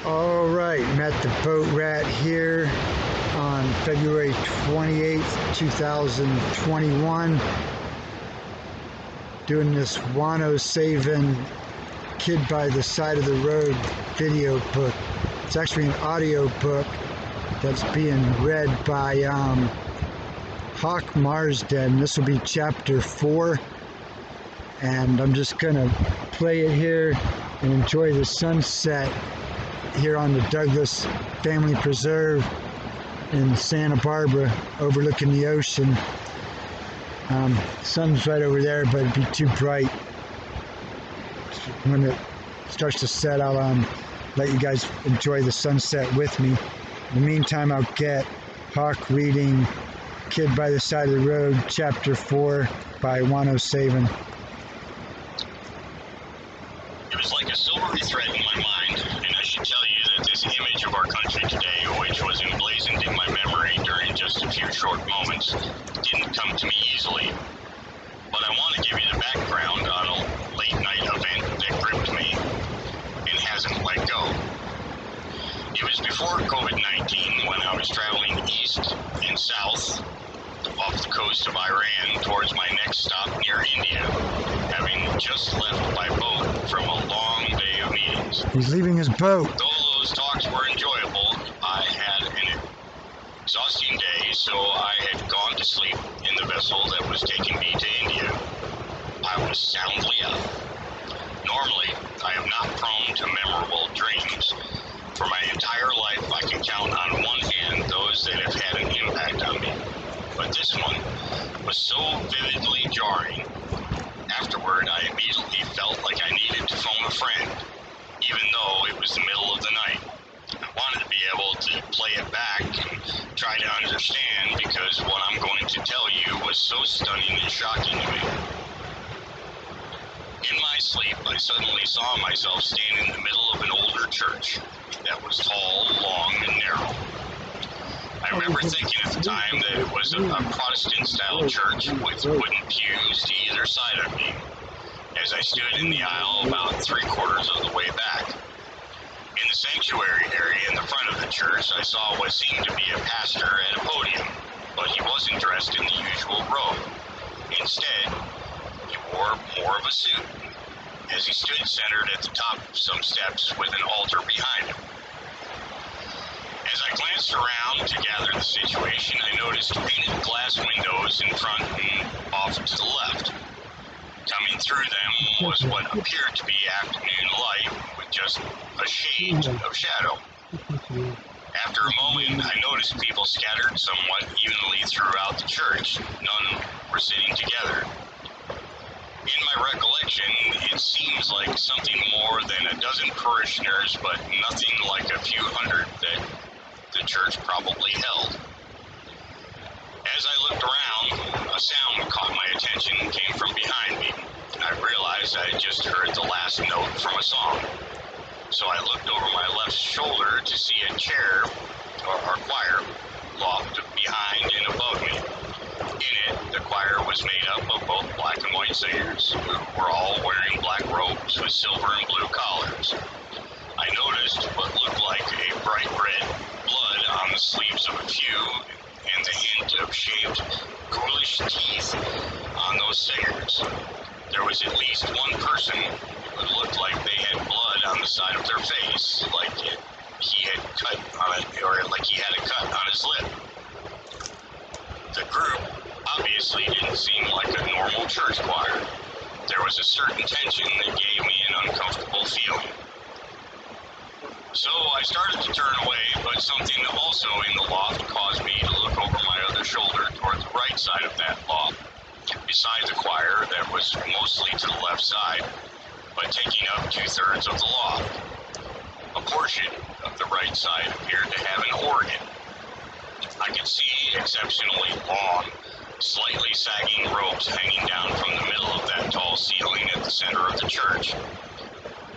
All right, I'm at the Boat Rat here on February 28th, 2021. Doing this Juan Savin Kid by the Side of the Road video book. It's actually an audio book that's being read by Marsden. This will be chapter 4. And I'm just gonna play it here and enjoy the sunset here on the Douglas Family Preserve in Santa Barbara, overlooking the ocean. Sun's right over there, but it'd be too bright. When it starts to set, I'll let you guys enjoy the sunset with me. In the meantime, I'll get Hawk reading Kid by the Side of the Road, chapter 4 by Juan Savin. It was like a silvery thread in my mind, and I should tell you that this image of our country today, which was emblazoned in my memory during just a few short moments, didn't come to me easily. But I want to give you the background on a late-night event that gripped me and hasn't let go. It was before COVID-19 when I was traveling east and south off the coast of Iran towards my next stop near India, having just left by boat from a long day of meetings. He's leaving his boat. Though those talks were enjoyable, I had an exhausting day, so I had gone to sleep in the vessel that was taking me to India. I was soundly out. Normally, I am not prone to memorable dreams. For my entire life, I can count on one hand those that have had an impact on me. But this one was so vividly jarring. Afterward, I immediately felt like I needed to phone a friend, even though it was the middle of the night. I wanted to be able to play it back and try to understand, because what I'm going to tell you was so stunning and shocking to me. In my sleep, I suddenly saw myself standing in the middle of an older church that was tall, long, and narrow. I remember thinking at the time that it was a Protestant-style church with wooden pews to either side of me, as I stood in the aisle about 3/4 of the way back. In the sanctuary area in the front of the church, I saw what seemed to be a pastor at a podium, but he wasn't dressed in the usual robe. Instead, he wore more of a suit, as he stood centered at the top of some steps with an altar behind him. As I glanced around to gather the situation, I noticed painted glass windows in front and off to the left. Coming through them was what appeared to be afternoon light with just a shade of shadow. After a moment, I noticed people scattered somewhat evenly throughout the church. None were sitting together. In my recollection, it seems like something more than a dozen parishioners, but nothing like a few hundred that the church probably held. As I looked around, a sound caught my attention and came from behind me. I realized I had just heard the last note from a song. So I looked over my left shoulder to see a chair, or choir, loft behind and above me. In it, the choir was made up of both black and white singers, who were all wearing black robes with silver and blue collars. I noticed what looked like a bright red blood on the sleeves of a few, and the hint of shaved, ghoulish teeth on those singers. There was at least one person who looked like they had blood on the side of their face, like he had cut on it, or like he had a cut on his lip. The group obviously didn't seem like a normal church choir. There was a certain tension that gave me an uncomfortable feeling. So I started to turn away, but something also in the loft caused me to look over my other shoulder toward the right side of that loft, beside the choir that was mostly to the left side, but taking up 2/3 of the loft. A portion of the right side appeared to have an organ. I could see exceptionally long, slightly sagging ropes hanging down from the middle of that tall ceiling at the center of the church.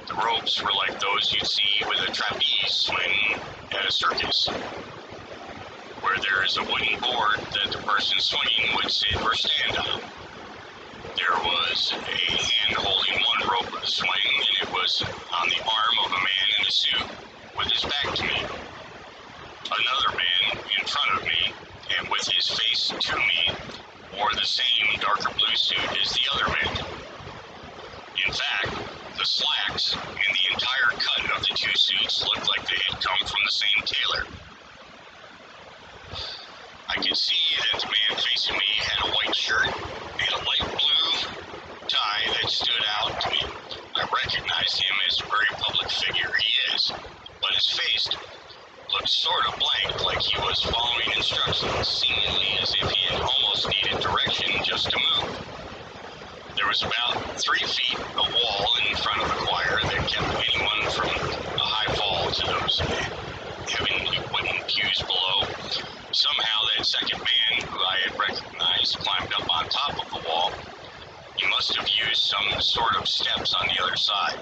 The ropes were like those you'd see with a trapeze swing at a circus, where there is a wooden board that the person swinging would sit or stand on. There was a hand holding one rope of the swing, and it was on the arm of a man in a suit with his cracks, and the entire cut of the two suits looked like they had come from the same tailor. I could see that the man facing me had a white shirt and a light blue tie that stood out to me. I recognized him as a very public figure he is, but his face looked sort of blank, like he was following instructions, seemingly as if he had almost needed direction just to move. There was about 3 feet of wall in front of the choir that kept anyone from a high fall to those heavy wooden pews below. Somehow that second man, who I had recognized, climbed up on top of the wall. He must have used some sort of steps on the other side.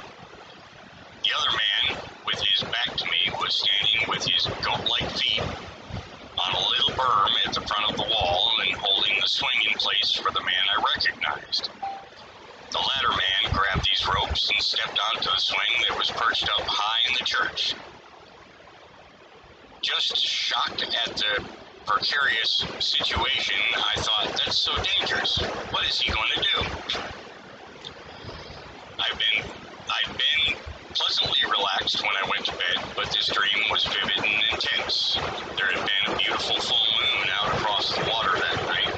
The other man, with his back to me, was standing with his goat-like feet on a little berm at the front of the wall and holding the swing in place for the man I recognized. The latter man grabbed these ropes and stepped onto the swing that was perched up high in the church. Just shocked at the precarious situation, I thought, that's so dangerous. What is he going to do? I'd been pleasantly relaxed when I went to bed, but this dream was vivid and intense. There had been a beautiful full moon out across the water that night,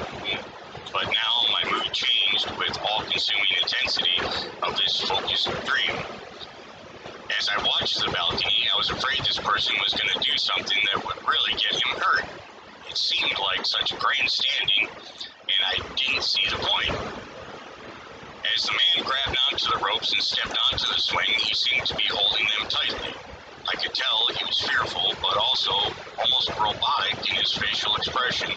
but now my mood changed with all-consuming intensity of this focused dream. As I watched the balcony, I was afraid this person was going to do something that would really get him hurt. It seemed like such grandstanding, and I didn't see the point. As the man grabbed onto the ropes and stepped onto the swing, he seemed to be holding them tightly. I could tell he was fearful, but also almost robotic in his facial expression,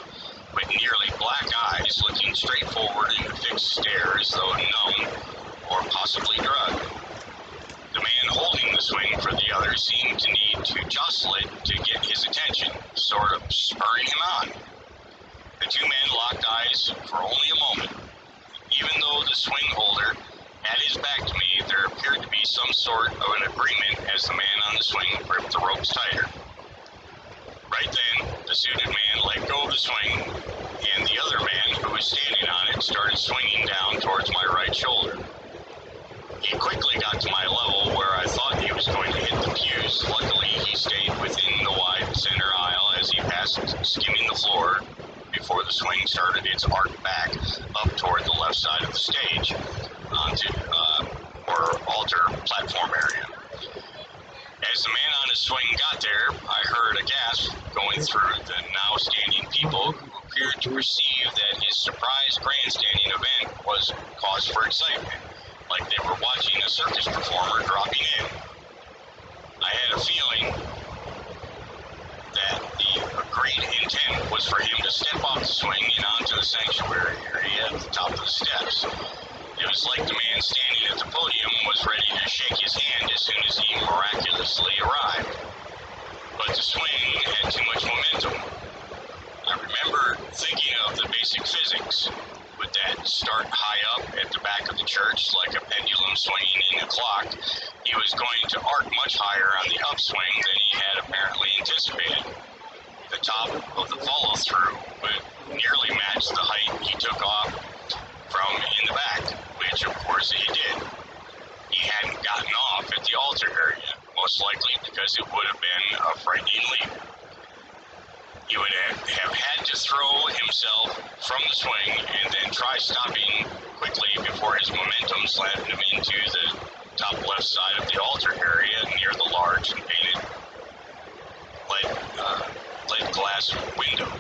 with nearly black eyes looking straight forward in a fixed stare as though numb or possibly drugged. The man holding the swing for the other seemed to need to jostle it to get his attention, sort of spurring him on. The two men locked eyes for only a moment. Even though the swing holder had his back to me, there appeared to be some sort of an agreement as the man on the swing gripped the ropes tighter. Right then, the suited man let go of the swing, and the other man who was standing on it started swinging down towards my right shoulder. He quickly got to my level where I thought he was going to hit the pews. Luckily, he stayed within the wide center aisle as he passed, skimming the floor before the swing started its arc back up toward the left side of the stage onto or altar platform area. As the man on his swing got there, I heard a gasp going through the now standing people who appeared to perceive that his surprise grandstanding event was cause for excitement, like they were watching a circus performer dropping in. I had a feeling that the agreed intent was for him to step off the swing and onto the sanctuary area at the top of the steps. It was like the man standing at the podium was ready to shake his hand as soon as he miraculously arrived. But the swing had too much momentum. I remember thinking of the basic physics. Would that start high up at the back of the church like a pendulum swinging in a clock? He was going to arc much higher on the upswing than he had apparently anticipated. The top of the follow-through would nearly match the height he took off from in the back, which of course he did. He hadn't gotten off at the altar area, most likely because it would have been a frightening leap. He would have had to throw himself from the swing and then try stopping quickly before his momentum slammed him into the top left side of the altar area near the large and painted lead glass window.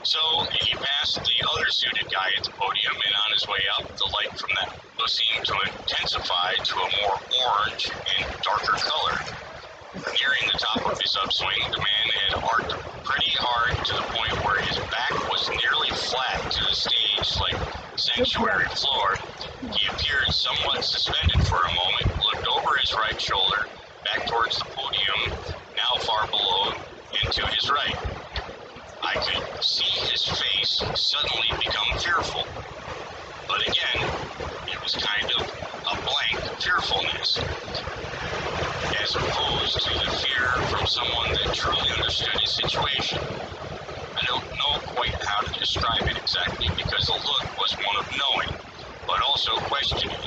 So he passed the other suited guy at the podium, and on his way up, the light from that window seemed to intensify to a more orange and darker color. Nearing the top of his upswing, the man had arced pretty hard to the point where his back was nearly flat to the stage like sanctuary floor. He appeared somewhat suspended for a moment, looked over his right shoulder, back towards the podium, now far below, and to his right. I could see his face suddenly become fearful. But again, it was kind of a blank fearfulness, as opposed to the fear from someone that truly understood his situation. I don't know quite how to describe it exactly because the look was one of knowing, but also questioning,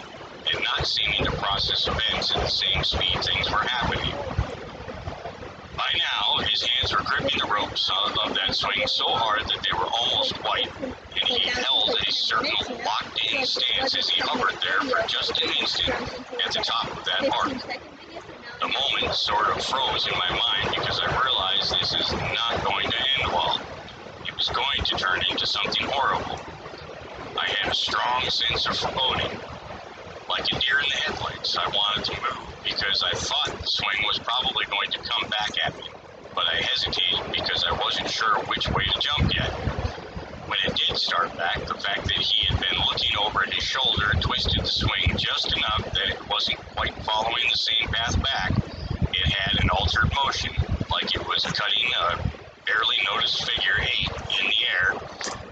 and not seeming to process events at the same speed things were happening. By now, his hands were gripping the ropes of that swing so hard that they were almost white, and he held a certain locked-in stance as he hovered there for just an instant at the top of that arc. The moment sort of froze in my mind because I realized this is not going to end well. It was going to turn into something horrible. I had a strong sense of foreboding. Like a deer in the headlights, I wanted to move because I thought the swing was probably going to come back at me, but I hesitated because I wasn't sure which way to jump yet. When it did start back, the fact that he had been looking over his shoulder twisted the swing just enough that it wasn't quite following the same path back. It had an altered motion, like it was cutting a barely noticed figure 8 in the air,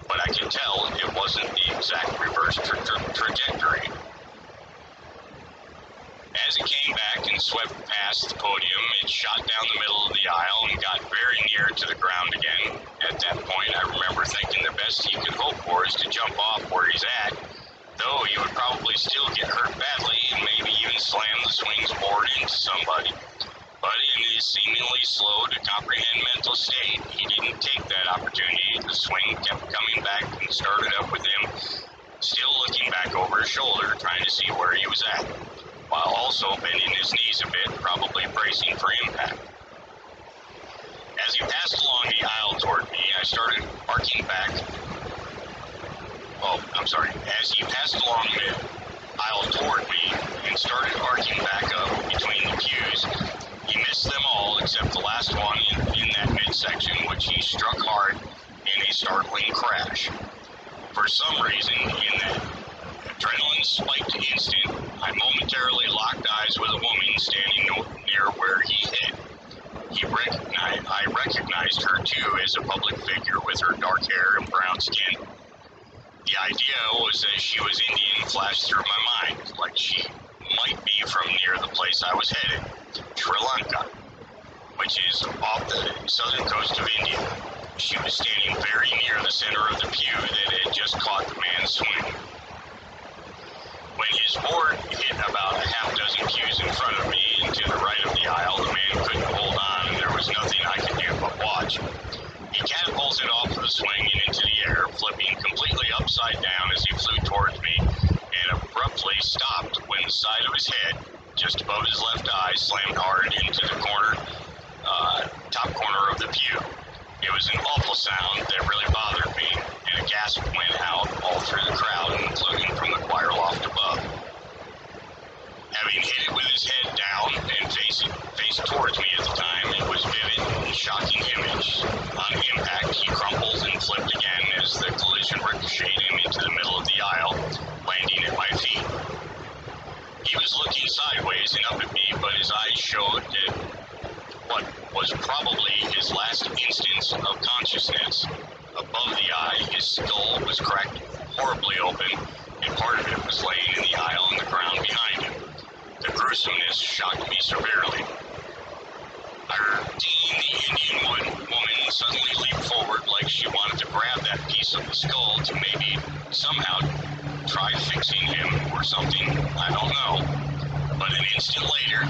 but I could tell it wasn't the exact reverse trajectory. As it came back and swept past the podium, it shot down the middle of the aisle and got very near to the ground again. At that point, I remember thinking the best he could hope for is to jump off where he's at, though he would probably still get hurt badly and maybe even slam the swing's board into somebody. But in his seemingly slow to comprehend mental state, he didn't take that opportunity. The swing kept coming back and started up with him, still looking back over his shoulder, trying to see where he was at, while also bending his knees a bit, probably bracing for impact. As he passed along the aisle toward me, I started arcing back. As he passed along the aisle toward me and started arcing back up between the pews, he missed them all except the last one in that midsection, which he struck hard in a startling crash. For some reason, in that adrenaline-spiked instant, I momentarily locked eyes with a woman standing near where he hit. I recognized her, too, as a public figure with her dark hair and brown skin. The idea was that she was Indian flashed through my mind, like she might be from near the place I was headed, Sri Lanka, which is off the southern coast of India. She was standing very near the center of the pew that had just caught the man's swing. When his board hit about a half dozen pews in front of me and to the right of the aisle, the man couldn't hold on and there was nothing I could do but watch. He catapulted off of the swing and into the air, flipping completely upside down as he flew towards me, and abruptly stopped when the side of his head, just above his left eye, slammed hard into the top corner of the pew. It was an awful sound that really bothered me, and a gasp went out all through the crowd, including from the choir loft above. Having hit it with his head down and faced towards me at the time, it was vivid and shocking image. On impact, he crumpled and flipped again as the collision ricocheted him into the middle of the aisle, landing at my feet. He was looking sideways and up at me, but his eyes showed that what was probably his last instance of consciousness. Above the eye, his skull was cracked horribly open, and part of it was laying in the aisle on the ground behind him. The gruesomeness shocked me severely. Seeing the Indian woman suddenly leap forward like she wanted to grab that piece of the skull to maybe somehow try fixing him or something, I don't know. But an instant later,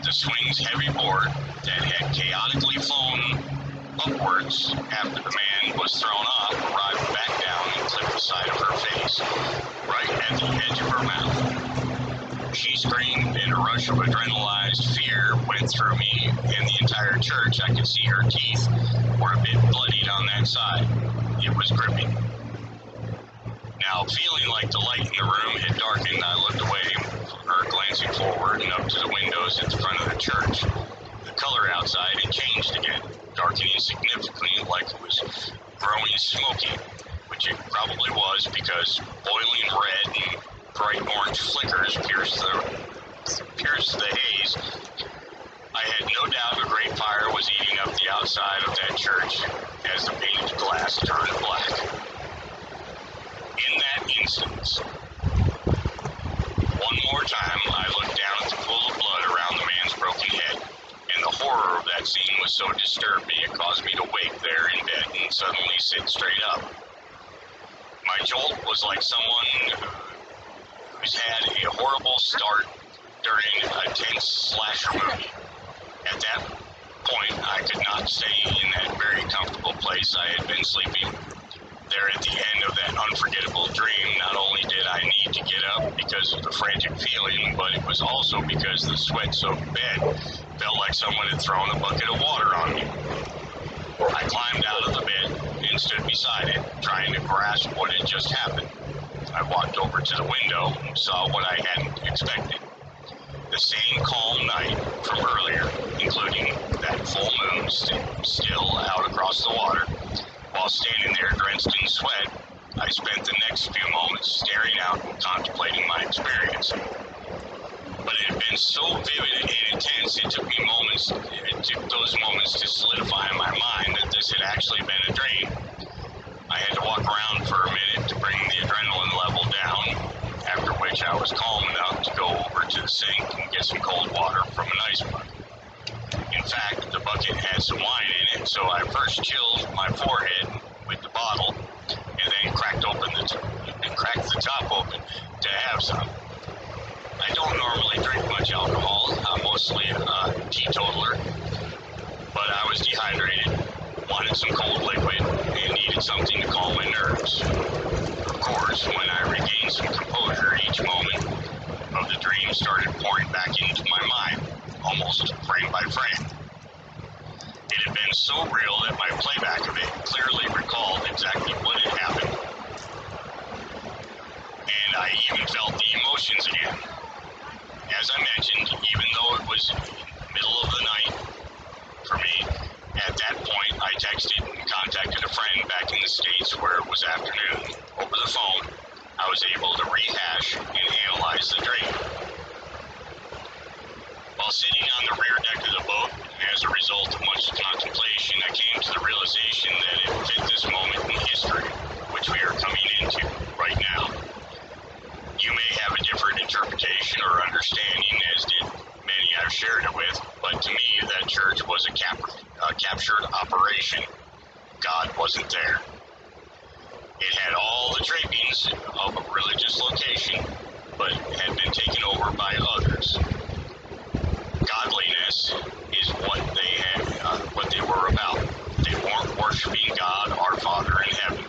the swing's heavy board that had chaotically flown upwards after the man was thrown off arrived back down and clipped the side of her face, right at the edge of her mouth. She screamed, and a rush of adrenalized fear went through me and the entire church. I could see her teeth were a bit bloodied on that side. It was gripping. Now, feeling like the light in the room had darkened, I looked away from her, glancing forward and up to the windows at the front of the church. The color outside had changed again, darkening significantly like it was growing smoky, which it probably was because boiling red and bright orange flickers pierced the haze. I had no doubt a great fire was eating up the outside of that church as the painted glass turned black. In that instance, one more time I looked down at the pool of blood around the man's broken head, and the horror of that scene was so disturbing it caused me to wake there in bed and suddenly sit straight up. My jolt was like someone who who's had a horrible start during a tense slasher movie. At that point, I could not stay in that very comfortable place I had been sleeping. There at the end of that unforgettable dream, not only did I need to get up because of the frantic feeling, but it was also because the sweat-soaked bed felt like someone had thrown a bucket of water on me. I climbed out of the bed and stood beside it, trying to grasp what had just happened. I walked over to the window and saw what I hadn't expected. The same calm night from earlier, including that full moon still out across the water. While standing there drenched in sweat, I spent the next few moments staring out and contemplating my experience. But it had been so vivid and intense, it took those moments to solidify in my mind that this had actually been a dream. I had to walk around for a minute to bring the adrenaline level down, after which I was calm enough to go over to the sink and get some cold water from an ice bucket. In fact, the bucket had some wine in it, so I first chilled my forehead with the bottle and then cracked the top open to have some. I don't normally drink much alcohol. I'm mostly a teetotaler, but I was dehydrated, wanted some cold liquid, and needed something to calm my nerves. Of course, when I regained some composure, each moment of the dream started pouring back into my mind, almost frame by frame. It had been so real that my playback of it clearly recalled exactly what had happened. And I even felt the emotions again. As I mentioned, even though it was middle of the night for me, at that point I texted and contacted a friend back in the States where it was afternoon. Over the phone, I was able to rehash and analyze the dream. While sitting on the rear deck of the boat, as a result of much contemplation, I came to the realization that it fit this moment in history, which we are coming into right now. You may have a different interpretation or understanding, as did many I've shared it with, but to me, that church was a captured operation. God wasn't there. It had all the trappings of a religious location, but had been taken over by others. Godliness is what they were about. They weren't worshiping God, our Father in heaven.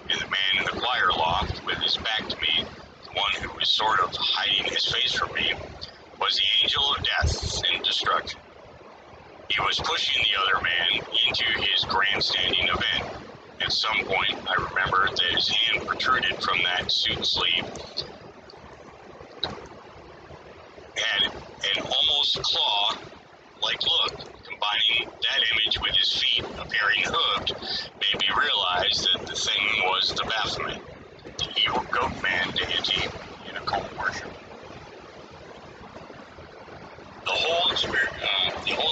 And the man in the choir loft, with his back to me, the one who was sort of hiding his face from me, was the angel of death and destruction. He was pushing the other man into his grandstanding event. At some point, I remember that his hand protruded from that suit sleeve, had an almost claw-like look. Combining that image with his feet appearing hooked made me realize that the thing was the Baphomet, the evil goat man deity in occult worship. The whole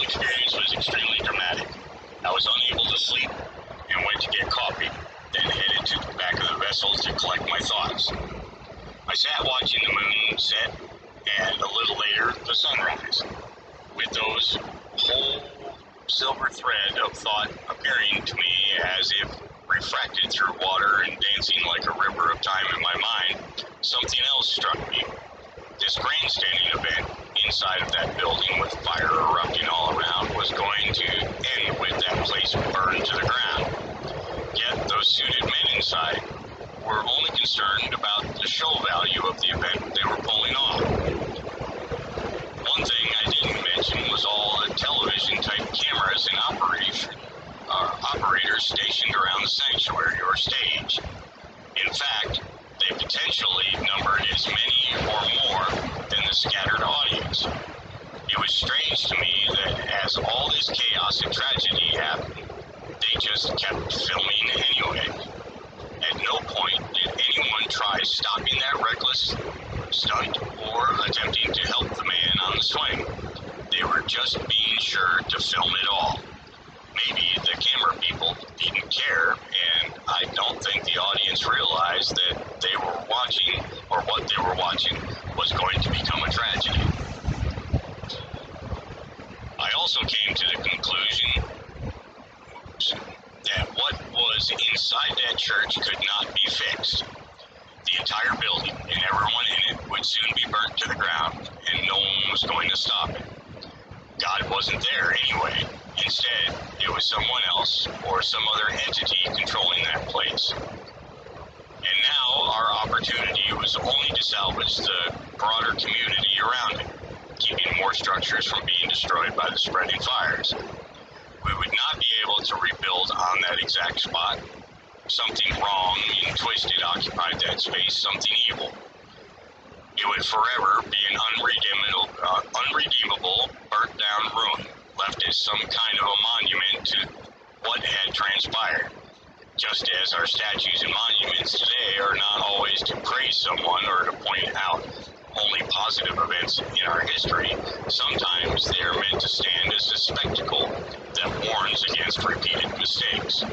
experience was extremely dramatic. I was unable to sleep and went to get coffee, then headed to the back of the vessel to collect my thoughts. I sat watching the moon set and a little later the sunrise, with those whole silver thread of thought appearing to me as if refracted through water and dancing like a river of time in my mind. Something else struck me. This grandstanding event inside of that building with fire erupting all around was going to end with that place burned to the ground. Yet those suited men inside were only concerned about the show value of the event they were pulling off. One thing I didn't mention was all the television-type cameras and operators stationed around the sanctuary or stage. In fact, they potentially numbered as many or more than the scattered audience. It was strange to me that as all this chaos and tragedy happened, they just kept filming anyway. At no point did anyone try stopping that reckless stunt or attempting to help the man on the swing. They were just being sure to film it all. Maybe the camera people didn't care, and I don't think the audience realized that they were watching, or what they were watching, was going to become a tragedy. I also came to the conclusion that what was inside that church could not be fixed. The entire building and everyone in it would soon be burnt to the ground, and no one was going to stop it. God wasn't there anyway. Instead, it was someone else or some other entity controlling that place. And now our opportunity was only to salvage the broader community around it, keeping more structures from being destroyed by the spreading fires. We would not be able to rebuild on that exact spot. Something wrong and twisted occupied that space, something evil. It would forever be an unredeemable, burnt-down ruin, left as some kind of a monument to what had transpired. Just as our statues and monuments today are not always to praise someone or to point out only positive events in our history, sometimes they are meant to stand as a spectacle that warns against repeated mistakes.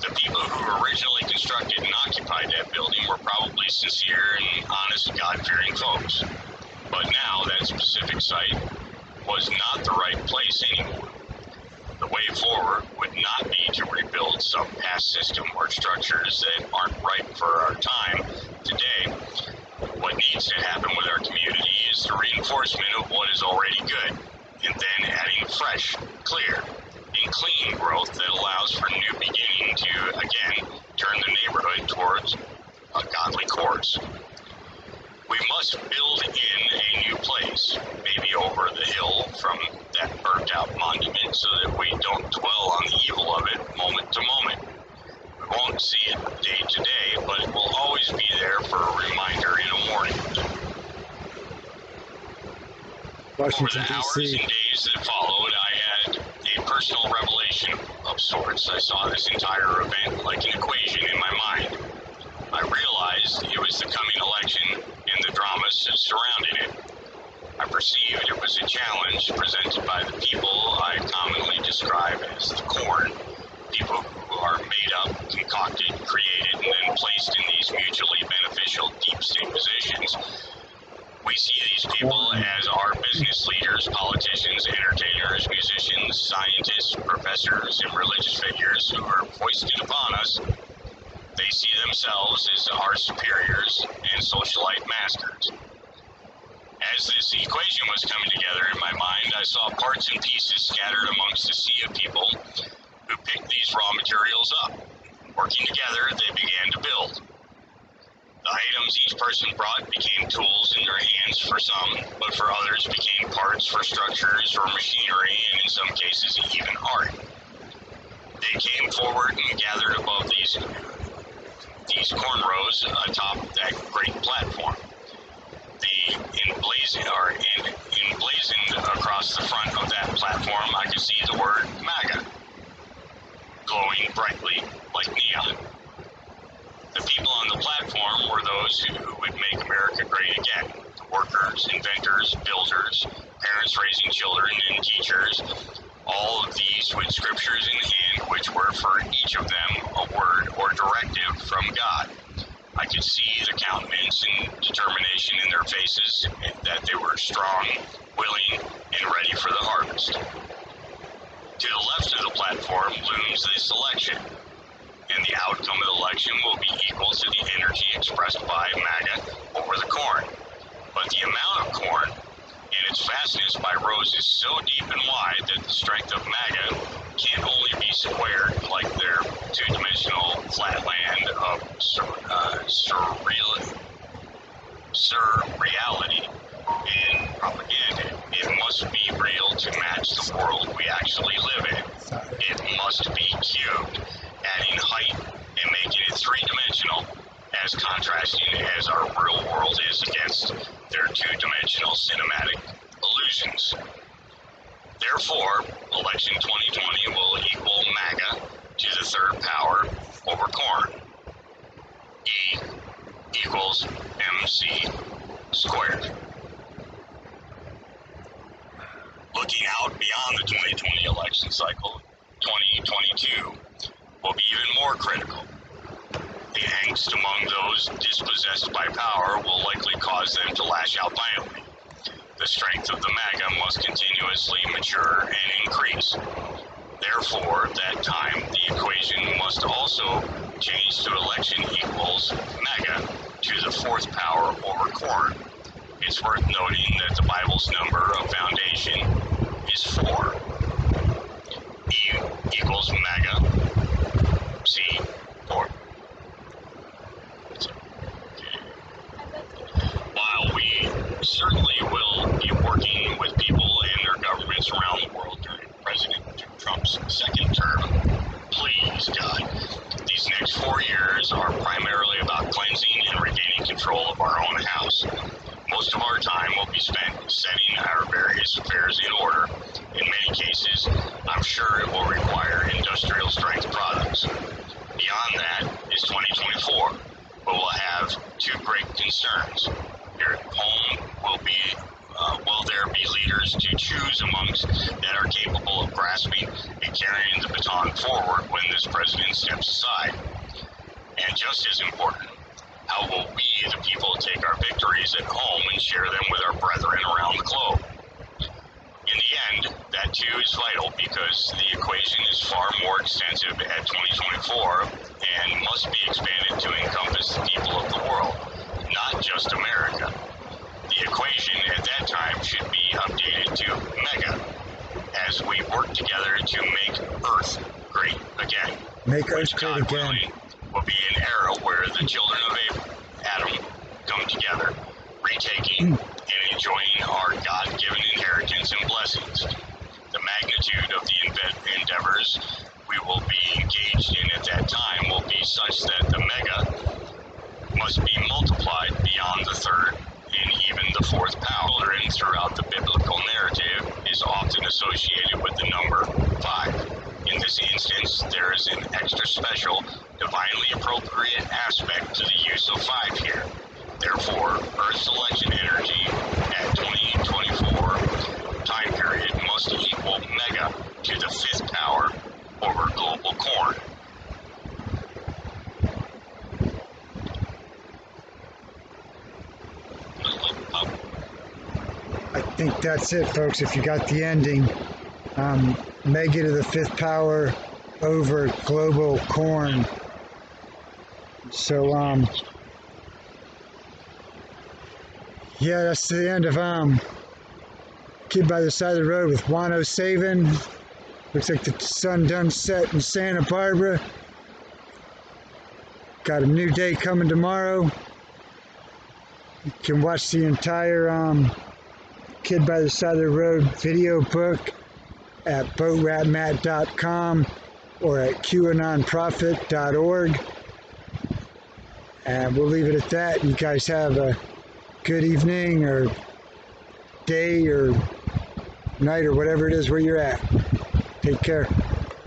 The people who originally constructed and occupied that building were probably sincere and honest, God-fearing folks. But now that specific site was not the right place anymore. The way forward would not be to rebuild some past system or structures that aren't right for our time today. What needs to happen with our community is the reinforcement of what is already good, and then adding fresh, clear, and clean growth that allows for new beginning to, again, turn the neighborhood towards a godly course. We must build in a new place, maybe over the hill from that burnt-out monument, so that we don't dwell on the evil of it moment to moment. We won't see it day to day, but it will always be there for a reminder and a warning. Washington, Over the hours D.C. and days that followed, I had a personal revelation of sorts. I saw this entire event like an equation in my mind. I realized it was the coming election and the dramas that surrounded it. I perceived it was a challenge presented by the people I commonly describe as the corn, people who are made up, concocted, created, and then placed in these mutually beneficial deep state positions. We see these people as our business leaders, politicians, entertainers, musicians, scientists, professors, and religious figures who are foisted upon us. They see themselves as our superiors and socialite masters. As this equation was coming together in my mind, I saw parts and pieces scattered amongst a sea of people who picked these raw materials up. Working together, they began to build. The items each person brought became tools in their hands for some, but for others became parts for structures or machinery, and in some cases even art. They came forward and gathered above these corn rows atop that great platform. Emblazoned across the front of that platform, I could see the word MAGA, glowing brightly like neon. The people on the platform were those who would make America great again. Workers, inventors, builders, parents raising children, and teachers. All of these with scriptures in hand, which were for each of them a word or directive from God. I could see the countenance and determination in their faces, that they were strong, willing, and ready for the harvest. To the left of the platform looms this election, and the outcome of the election will be equal to the energy expressed by MAGA over the corn. But the amount of corn and its vastness by rows is so deep and wide that the strength of MAGA can't only be squared like their two-dimensional flatland of surreality and propaganda. It must be real to match the world we actually live in. It must be cubed, adding height and making it three-dimensional, as contrasting as our real world is against their two-dimensional cinematic illusions. Therefore, election 2020 will equal MAGA to the third power over corn. E equals MC squared. Looking out beyond the 2020 election cycle, 2022 will be even more critical. The angst among those dispossessed by power will likely cause them to lash out violently. The strength of the MAGA must continuously mature and increase. Therefore, that time, the equation must also change to election equals MAGA to the fourth power over corn. It's worth noting that the Bible's number of foundation is 4. E equals mega, C 4. While we certainly will be working with people and their governments around the world during President Trump's second term, please, God, these next 4 years are primarily about cleansing and regaining control of our own house. Most of our time will be spent setting our various affairs in order. In many cases, I'm sure it will require industrial strength products. Beyond that is 2024, but we'll have 2 great concerns. Here at home will there be leaders to choose amongst that are capable of grasping and carrying the baton forward when this president steps aside? And just as important, how will we, the people, take our victories at home and share them with our brethren around the globe? In the end, that too is vital because the equation is far more extensive at 2024 and must be expanded to encompass the people of the world, not just America. The equation at that time should be updated to mega as we work together to make Earth great again. Make Earth great again. Will be an era where the children of Adam come together, retaking and enjoying our God-given inheritance and blessings. The magnitude of the endeavors we will be engaged in at that time will be such that the mega must be multiplied beyond the third and even the fourth power. Children throughout the biblical narrative is often associated with the number 5. In this instance, there is an extra special, divinely appropriate aspect to the use of 5 here. Therefore, Earth's election energy at 2024 time period must equal mega to the 5th power over global corn. I think that's it, folks. If you got the ending, mega to the 5th power over global corn. So, yeah, that's the end of Kid by the Side of the Road with Juan Savin. Looks like the sun done set in Santa Barbara. Got a new day coming tomorrow. You can watch the entire Kid by the Side of the Road video book at boatratmat.com or at QAnonProfit.org. And we'll leave it at that. You guys have a good evening or day or night or whatever it is where you're at. Take care.